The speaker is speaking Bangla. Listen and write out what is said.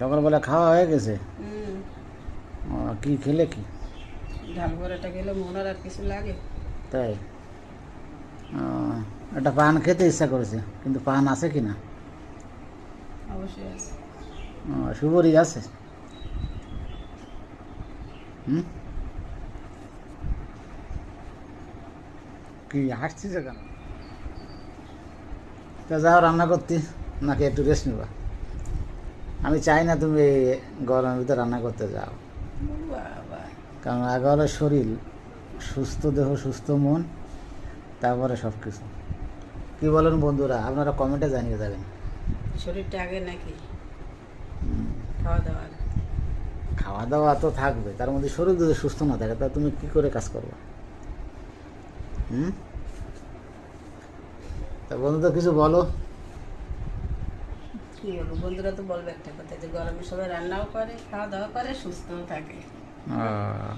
সকালবেলা খাওয়া হয়ে গেছে? হুম, কি খেলে কি? ঝাল বড়াটা গেলে মনের আর কিছু লাগে? তাই? একটা পান খেতে ইচ্ছা করেছে, কিন্তু পান আছে কি না? অবশ্যই আছে। সুবরি আছে? হুম, কি হাসছিস কেন? তা যাও রান্না করতে, নাকি একটু রেস্ট নিবা? আমি চাই না তুমি এই গরমের ভিতরে রান্না করতে যাও, বাবা, কারণ আগে হলো শরীর, সুস্থ দেহ সুস্থ মন, তারপরে সব কিছু। কী বলেন বন্ধুরা, আপনারা কমেন্টে জানিয়ে যাবেন। শরীরটা আগে নাকি খাওয়া দাওয়া? খাওয়া দাওয়া তো থাকবে, তার মধ্যে শরীর যদি সুস্থ না থাকে তা তুমি কী করে কাজ করবে? হুম, তা বন্ধুদের কিছু বলো। কি বলবো, বন্ধুরা তো বলবে একটা কথা, যে গরমে সবাই রান্নাও করে, খাওয়া দাওয়া করে, সুস্থও থাকে। আহ,